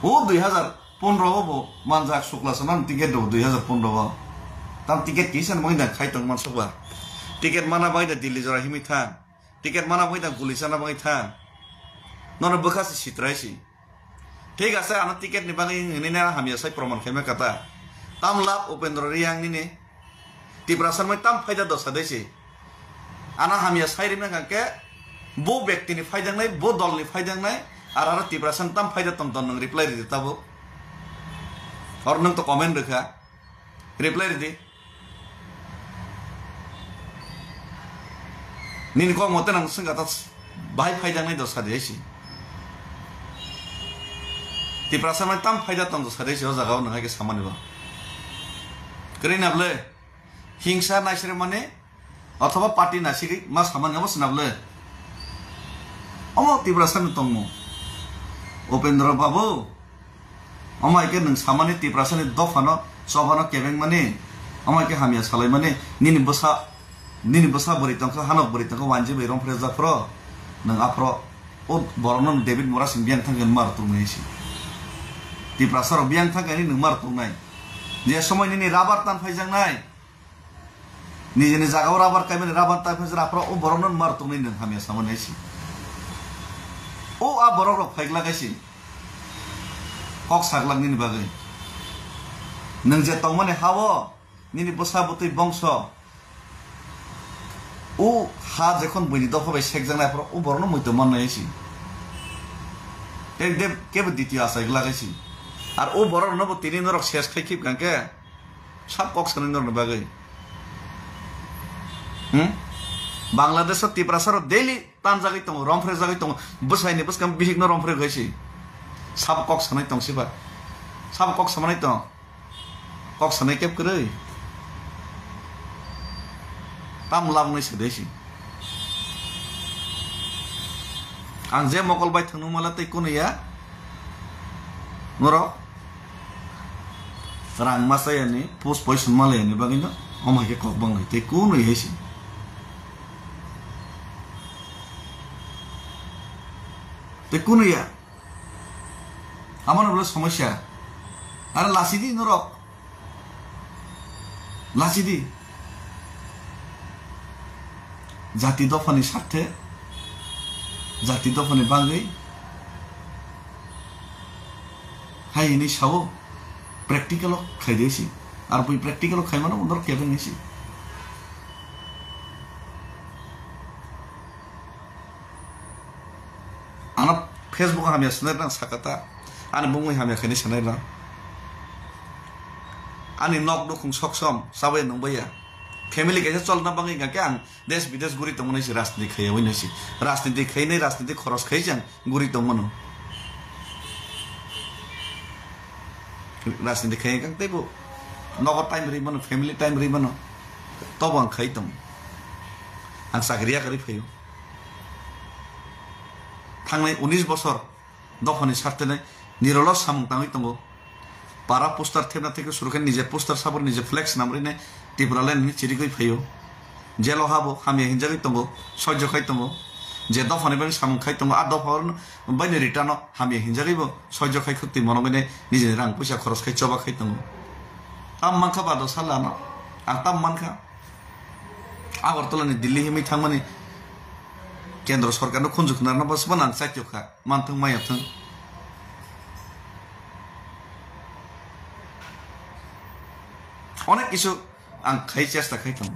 ओ 2015 बो मानजा सुक्लासमान टिकेट दो 2015 ताम टिकेट किसान मइना खाइतंग मानसबा टिकेट माना बायदा दिल्ली जरा हिमि था टिकेट माना बायदा गुलिसाना बाय था नन बखासि सित्रायसि ठीक আছে आना टिकेट नि बागै निना हामिया साइ प्रमाण खाइमा कता ताम लाभ उपेन्द्र रियांग नि तिब्रासन मै ताम फायदा दसा दैसे ana hamia sairi na ke bo ব্যক্তি ni faidang nai bo dol ni faidang nai ar tiprasan tam faida tom ton nang reply di tabo or nang to comment rekha reply di nin ko mote nang sing atas bai faidang nai dos kadesi tiprasan mai tam faida tom dos kadesi o jagao nang ke samani ba kare nable hingsa naisre mane অথবা party নাসিকি মা সামান্য বসনাবলে অমো তিব্রাসান তংমু উপেন্দ্র বাবু অমাইকে নং সামানি তিব্রাসানি দফানো সভানো কেবেং মানে অমাইকে হামিয়া সালাই মানে নিনি বসা বরি তংখ হানক বরি তংখ ওয়ানজি বেরম ফ্রেজা ফ্র নং আফ্র ও বরনন David মোরাসিন বিয়াং থাঙ্গেন মার তুমনেছি তিব্রাসার বিয়াং থাঙ্গেনি নং মার তুমনাই যে সময় নিনি রাবার তান ফাইজাং নাই নিজে জাগাও রাবার কাইমেন রাবার তাই ফেজ রাফরা ও বরনন মার তুমনি নং হামিয়া সামনেছি ও আ বরর ফাইগলা গাইছি কক সাগলাং নিনি বাগৈ নং যে তংমানে হাও নিনি বসা বতই বংশ ও হা যখন বইনি দফাবাই সেকজাং নাইফরা ও বরন মইতো মাননাইছি তে দেব কেব দ্বিতীয় আসাইগলা গাইছি আর ও বরর নব তিনি নরক শেষ খাইখিব গাঙ্কে সব কক সানি নর বাগৈ বাংলাদেশ তিব্রাসার ডেইলি তান জাগাই দङ রংফ্রে জাগাই দङ বসাইনি বসকাম বিহিক ন রংফ্রে গইছি সাব কক সানাই দङ সিবা সাব কক সামানাই দङ কক সানাই কেপ কरै তাম লাবनै सदैছি आं जे मकलबाय थांनो मला तै कोनया नर रां मासायानि पोस्ट पयसन मालायानि बागैनो अमाके कक बांनाय तै कोनै हेसि কোন ইয়া আমার বলে সমস্যা আর লাসিদি নরক লাসিদি জাতি দফানি স্বার্থে জাতি দফানি বাঙ্গৈ হাইনি সাবো প্র্যাকটিক্যাল খাইদেছি আর বই প্র্যাকটিক্যাল খাইমানো নর কেবেন নিছি आना फेसबुक हामिया सनाय रang sakata ani bungui हामिया khani sanay rang ani nok dukhung soksam sabai nongbaya family kaisa cholna bangai ga ke ang desh bidesh guri tongmani si rajniti khaya oinasi rajniti khainai rajniti khoros khaijang guri tongmano rajniti khai kang tebo nogo time ri mano family time ri mano tobang khai tong ang sakriya kari phayo थांनाय 19 বছর দফানি স্বার্থে নাই নিরলস সামুং তাঙই দङ পারা poster থেনা থেকে শুরু করে নিজে পোস্টার সাবর নিজে ফ্লেক্স নামরিনে টিব্রালেন নি চিরিগৈ ফাইयो जेल हाबो हामिया हिंजागै दङ सह्य खाइ दङ जे दफानि बां सामुं खाइ दङ आ दफार बायनो रिटार्न हामिया हिंजागैबो सह्य खाइ खुक्ति मनगैने निजे रां पैसा खरस खाइ चबा खाइ दङ ताम मानखा बादो सालाना आं ताम मानखा आगरतलानि दिल्ली हिमै थांमानि केंद्र सरकार no khunjuk na bas banan satyokha manthung mayathung onek kisu ang khai chesta khaitam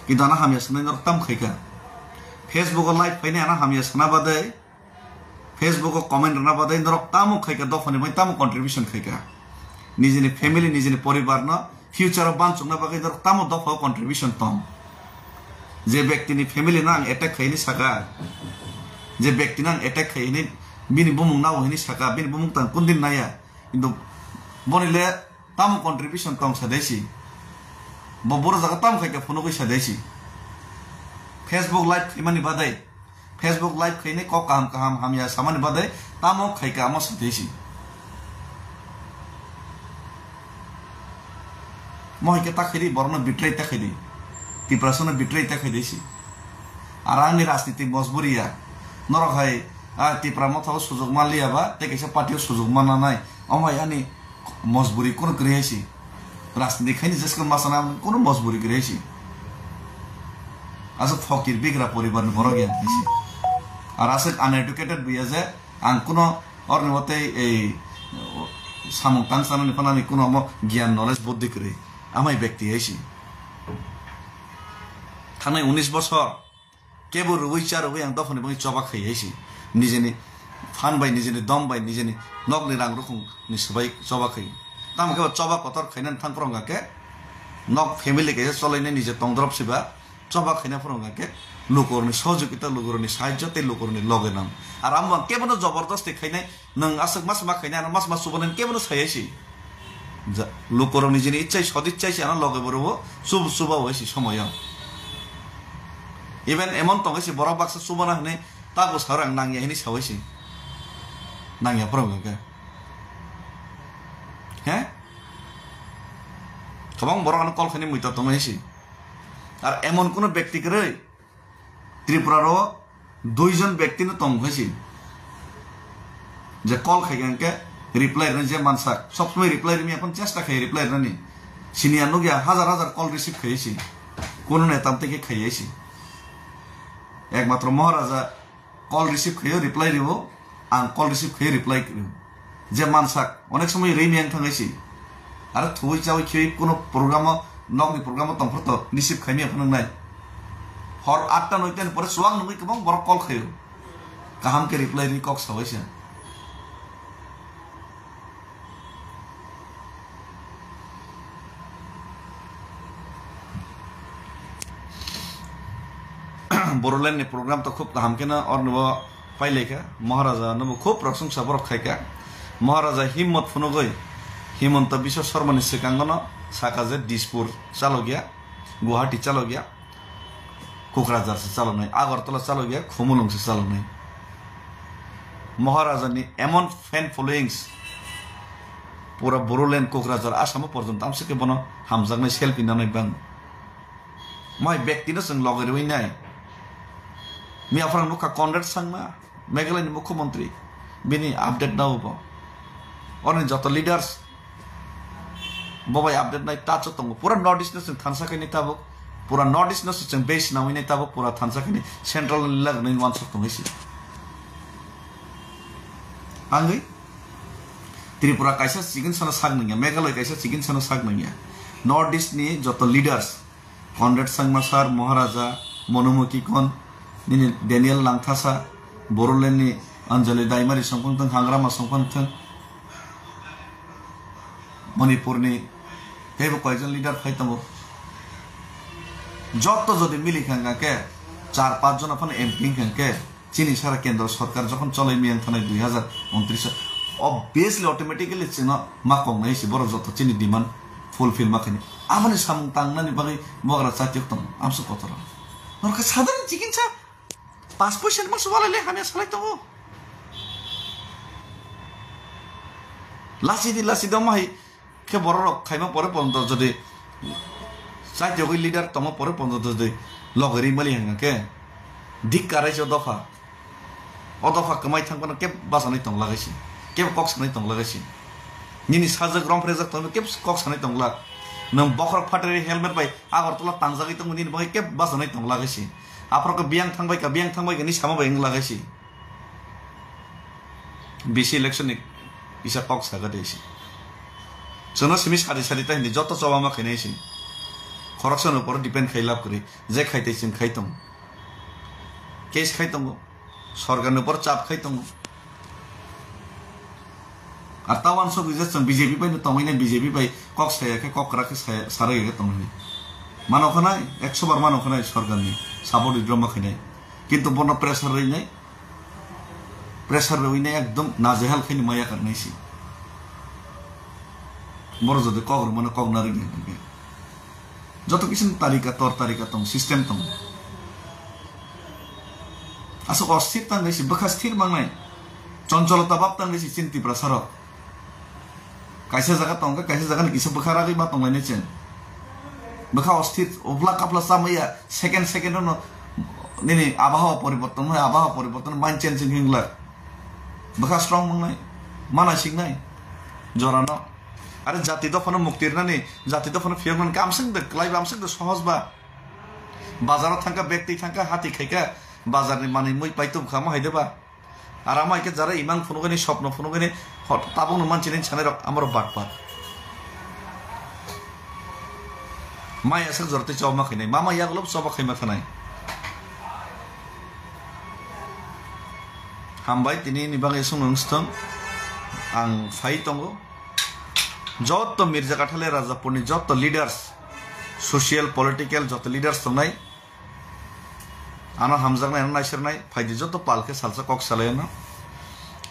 kintu ana hamia sanai nor tam khaika facebook live paine ana hamia sana badai facebook comment na badai nor tam khaika dofani mai tam contribution khaika nijini family nijini poribar na future banchung na bagai nor tam dofa contribution tam যে ব্যক্তি নি family নাং attack খাইনি সাকা যে ব্যক্তি নাং attack খাইনি বিনি বুমুং নাও হইনি সাকা বিনি বুমুং তাং কোনদিন নায়া কিন্তু বনিলে তাম কন্ট্রিবিউশন তাম সাদেছি বড় জায়গা তাম খাইকা ফোন কই সাদেছি ফেসবুক লাইভ ইমানি বাদাই ফেসবুক লাইভ খাইনি ক কাম কাম হামিয়া সামানি বাদাই তাম খাইকা আম সাদেছি মহিকে তাখাইদি বরন বিট্রাই তাখাইদি तिब्रासना बिट्राई ताखाय देसी आर आंनि राजनीतिक मजबुरिया नरखाय तिब्रा मथाव सुजुग मानलियाबा तेकायसा पार्टियाव सुजुग माननाय अमाय आंनि मजबुरि कोन ग्रहैसी राजनीतिक खायनि जेसकन मासना कोन मजबुरि ग्रहैसी आस फकिर बिग्रा परिबारनि बर गियान देसी आर आस अनएडुकेटेड बिया जे आं कोन अरनि मते ए सामु तांसानानि फनानि कोन गियान नलेज बुद्धि करे आमाय व्यक्ति हैसी थानाय 19 বছর কেবল রুই চার রুই আং দফানি বই চবা খাইছি নিজেনি ফান বাই নিজেনি দম বাই নিজেনি নগনি রাং রকম ni সবাই চবা খাই তাম কেবল চবা কতর খাইনান থাং ফরঙ্গাকে নক ফ্যামিলি কে চলাইনে নিজে তংদ্রব সিবা চবা খাইনা ফরঙ্গাকে লোকরনি সহযোগিতা লোকরনি সাহায্য তে লোকরনি লগে নাম আর আম কেবল জবরদস্তি খাইনাই নং আসক মাস মা খাইনা আর মাস মাস সুবনেন কেবল সাইছি লোকরনি নিজেনি ইচ্ছাই সদিচ্ছাইছি আনা লগে বরবো শুভ শুভ হইছি সময় ইভেন এমন তংছি বড় বাক্সা সুবনা হনে তাগো সারাং নাঙ্গিয়া হিনি সাওইছি নাঙ্গিয়া ফরঙ্গাকে হ্যাঁ গোबां बर'आनो कल खानि मुइता तंगाइसि আর এমন কোন ব্যক্তিকে ত্রিপুরারও দুইজন ব্যক্তিনো তংগাইসি যে কল খাইগানকে রিপ্লাই যে মানসা সবসময় রিপ্লাই রিমি এখন চেষ্টা খাই রিপ্লাই রানি সিনিয়া নগিয়া হাজার হাজার কল রিসিভ খাইছি কোন নেতাম থেকে খাইছি একমাত্র মহারাজা কল রিসিভ খাইও রিপ্লাই দিব আং কল রিসিভ খাই রিপ্লাই করিও যে মানসা অনেক সময় রেমিয়াং থাঙ্গাইছি আর থুই চাওই খেয়ে কোনো প্রোগ্রাম নগনি প্রোগ্রাম তংফরত রিসিভ খাইনি এখন নাই হর 8টা 9টার পরে সুয়াং নগি গোबां বড় কল খাইও কাহামকে রিপ্লাই রি কক সাবাইছে बोरोलैंड प्रोग्राम तो खूब काम के ना और नुबा पाइले क्या महाराजा नुबा खूब प्रशंसा बरक खाई क्या महाराजा हिम्मत फुनो गई हिमंत विश्व शर्मा ने सिकांगना साकाजे दिसपुर चालो गया गुवाहाटी चालो गया कोकराझार से चालो नहीं आगरतला चालो गया खुमुलुंग से चालो नहीं महाराजा ने एमन फैन फॉलोइंग्स पूरा बोरोलैंड कोकराझार आसाम पर्यंत आमसे के बनो हामजाग में सेल्फी ना नहीं बंग माय व्यक्ति ना संग लगे रुई नहीं मी अपना नुका कॉन्ट्रैक्ट संग में मेघालय ने मुख्यमंत्री बिनी अपडेट ना हो और ने जतो लीडर्स बाबाई अपडेट नहीं टाच तो पूरा नॉर्थ ईस्ट ने थानसा के नहीं ताबो पूरा नॉर्थ ईस्ट ने बेस ना हुई नहीं ताबो पूरा थानसा के नहीं सेंट्रल लग नहीं वन सकते हैं इसी आंगे त्रिपुरा कैसा चिकन सना साग नहीं है मेघालय कैसा चिकन सना साग नहीं है नॉर्थ ईस्ट ने जतो लीडर्स कॉन्ट्रैक्ट संग में सर महाराजा मनोमुखी कौन निने डेनियल लांगथासा बोरोलैंड ने अंजलि दाइमारी संपंथन हांग्रामा संपंथन मणिपुर ने हेबो कयजन लीडर फाइतमो जत जदि मिली खांगा के 4-5 जन अपन एमपी खांगे चीनी सारा केंद्र सरकार जखन चलै मियां थानाय 2029 obviously automatically चिनो माकं नाइसि बर जत चीनी डिमांड फुलफिल माखनि आमानि सामं तांनानि बागै मगरा चातिक तम आमसो कतरा नरका साधारण चिकित्सा 5% मासो वालाले हामी सलाइ तम लासि दमाइ के बरर खाइमा परे पन्त जदि साइत्यगै लिडार तम परे पन्त जदि लगरि मलि हंगा के धिक्काराइसो दफा अदफा कमाइ थांबना के बासानै तंग लागाइसि के कक्स नै तंग लागाइसि निनि साजक रम फ्रेजक तंग के कक्स नै तंग ला नों बखरक फाटरि हेलमेट बाय आगरतला तांजागै तंग निनि बाय के बासानै तंग लागाइसि आफ्रक बियां थांबाय का नि सामा बाय लागाइसि बिसि इलेक्शन इसा कक्स हागा देसि जोनो सिमी सारि सारिता हिंदी जत चबामा खाइनाइसि करप्शन ऊपर डिपेंड खाइलाब करी जे खाइतेसिम खाइतम केस खाइतम सरकार ऊपर चाप खाइतम আর তাওয়ান সব ইজেছন বিজেপি পাই তমাইনে বিজেপি পাই কক সায়াকে কক রাখে সারাইগে তমাইনে মানখনাই 100 বার মানখনাই সরকারনি সাপোর্ট ইদ্রমা খাইনাই কিন্তু বন প্রেসার রই নাই একদম নাজেহাল খাইনি মায়া কারনাইছি বড় যদি কগর মানে কগনারি গে যত কিছু তালিকা তর তালিকা তম সিস্টেম তম আসো অস্থির তাঙ্গাইছি বখা স্থির বাংনাই চঞ্চলতা বাপ তাঙ্গাইছি চিন্তি প্রসার কাইসা জায়গা তঙ্গা কাইসা জায়গা কিছু বখারাগৈ বা তংলাইনে চেন বখা অস্থির ওবলা কাপলা সামাইয়া সেকেন্ড নিনি আবহাওয়া পরিবর্তন হয় আবহাওয়া পরিবর্তন মাইন্ড চেঞ্জিং হিংলা বখা স্ট্রং বাংনাই মানসিক নাই জরানো আরে জাতি দফানো মুক্তির নানি জাতি দফানো ফিয়ারমান কামসিং দে ক্লাইব আমসিং দে সহজ বা বাজারাव থাকা ব্যক্তি থাকা হাতি খাইকা বাজারনি মানি মই পাইতো খামা হাইদেবা আর আমাইকে যারা ইমান ফোনগনি স্বপ্ন ফোনগনি তাবং মানছিলেন ছানে আমার বাটপাত মাই আসক জরতে চাওমা খাইনাই মামা ইয়াগুলো সবা খাইমা খানাই हामबाय दिनैनि बागै सोंनोस्थों आं फाइ दंगो जत मिर्जा काठाले राजापुरनि जत लिडार्स सोशियल पलिटिकल जत लिडार्स दंनाय आना हामजानाय नायसरनाय फाइदि जत पालके सालसा कक सालायना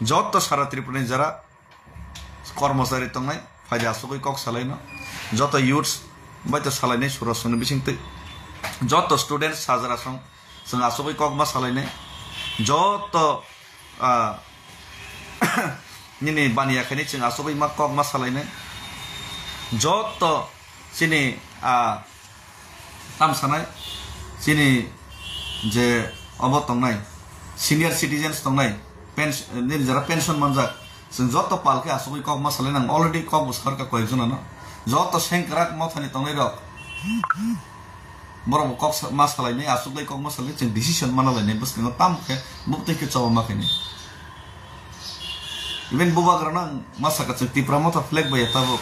जत सारा त्रिपुरानि जारा कर्मचारी दंनाय फाइदि आसुगै कक सालायना जत युथ्स बायतो सालायनाय सुरसनो बिसिंते जत स्टुडेंट्स हाजारा जों आसुगै कक मा सालायनाय जत निने बानियाखायनो जों आसुगै मा कक मा सालायनाय जत सिनि तामसानाय सिनि जे अब तंनाय सिनियर सिटीजन्स तंनाय पेन्शन जरा पेन्शन मनजा जों जत पालके आसुगै कक मा सालायनां अलरेडी कक बुसखार का कयजन न जत सेंक्राक मथानि तंनाय रक बरम कक मा सालायनाय आसुगै कक मा सालायनाय जों डिसिजन माना लायनाय बसनो तामखे बुबतेके चाव माखैने इभेन बुबाग्राना मासाका जों तिप्रा मथा फ्लेग बाय ताबो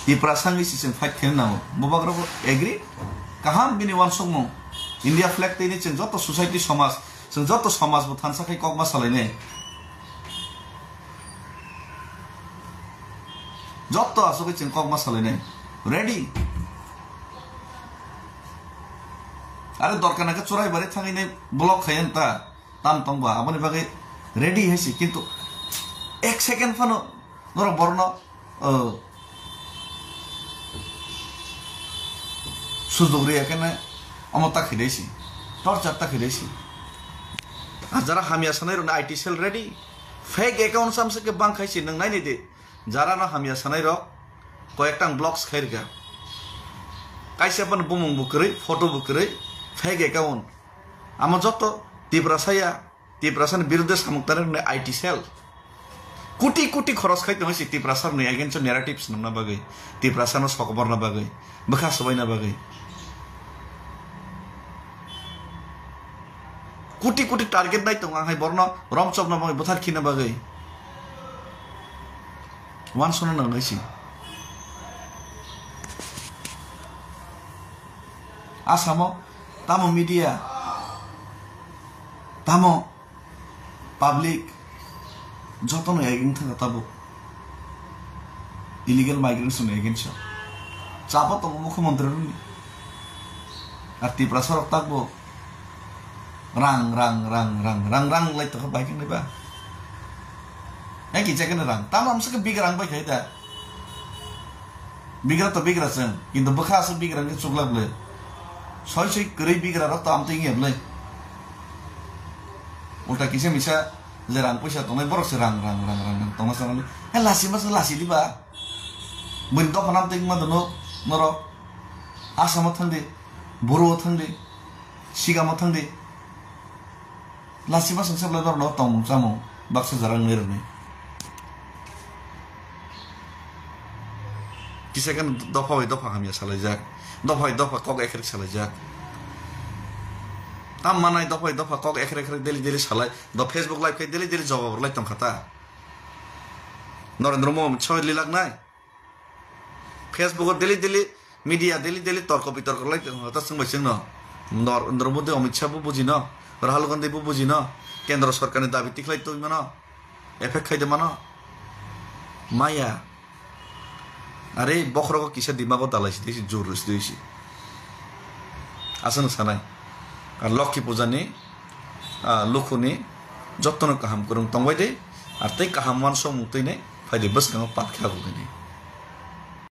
तिप्रा सांगि सिजन फाइट खेल नांगौ बुबाग्राबो एग्री काहाम बिनि वान संमो इंडिया फ्लैग तेनी जों जत सोसाइटी समाज जों जत समाज बो थानसाखै कक मा सालायनाय जत आसुगै जों कक मा सालायनाय रेडी आरो दरकानाके चुराय बारे थांगिनाय ब्लक खायन ता ताम तंबा आबनि बागै रेडी हैसि किन्तु एक सेकेंड फानो नर बरन सुजुगरि एकेने अमता खिदैसि टर्चर ता खिदैसि जरा हामिया सानाय रन IT cell ready fake account सामसे के बां खाइसि नों नायनि दे जरा ना हामिया सानाय र कयेकटां ब्लॉक्स खाइरगा काइसेपन बुमुं बुकरै फोटो बुकरै फेक अकाउंट आम जत तिप्रासानि बिरुद्ध सामुक्तार आईटी सेल कोटी कोटी खरच खाइ दंसि तिप्रासारनि एगेन्स्ट नेरेटिव्स नंना बागै तिप्रासानो सकबरना बागै बखा सबायना बागै कोटी कोटी टार्गेट नाय दं आंहाय बरन रमचबना बागै बुथार खिना बागै वान सनो नंगैसि आसामाव तामो मीडिया तामो पब्लिक जतन एगेन थांगा ताबो इलीगल माइग्रेंट्स एगेन्स्ट चापा तो मुख्यमंत्री तिप्रा सरक ताकबो रां रां रां रां रां रां लाइट तो बाइकिंग लेबा एकी जगह रां ताम हमसे के बिग रां बाइक है दा बिगरा तो बिगरा जों किन्तु बखासो बिगरा के चुगलाबले सय सय गरै बिगरा र ताम तिंग हेबले उल्टा किसे मिसा जे रां पैसा तंनाय बरकसे रां रां रां रां तंना सानाले हे लासि मास लासि दिबा मोन दफानाम तिंग मा दनो नर आसाम थांदे बरो थांदे सिगाम थांदे लासि मास सबला दर न तंग जामो बाक्सा जारां नेरने किसे kan दफा बाय दफा हामिया सालायजाक दफा दफा कक एखेर सालायजाक ताम मानाय दफा दफा कक एखेर एखेर डेली डेली सालाय the Facebook live K daily daily जवाब लाइक तम खाता नरेंद्र मोदी छय लाख नाय Facebook daily daily media daily daily तर्क बितर्क लाइक हता संबाय जों न नरेंद्र मोदी अमित शाह बो बुझि न राहुल गांधी बो बुझि न केंद्र सरकारनि दाबि तिखलाय तो मन एफेक्ट खायदे मन माया अरे बखर को किसे दिमाग दालायसि देसि जोरस देसि आसन सानाय आर लक्ष्मी पूजानि लुखुनि जत्तन काहाम करं तंबाय दे आर तै काहाम मान सम मुक्तैने फायदे बसकांग पात खाबो गनि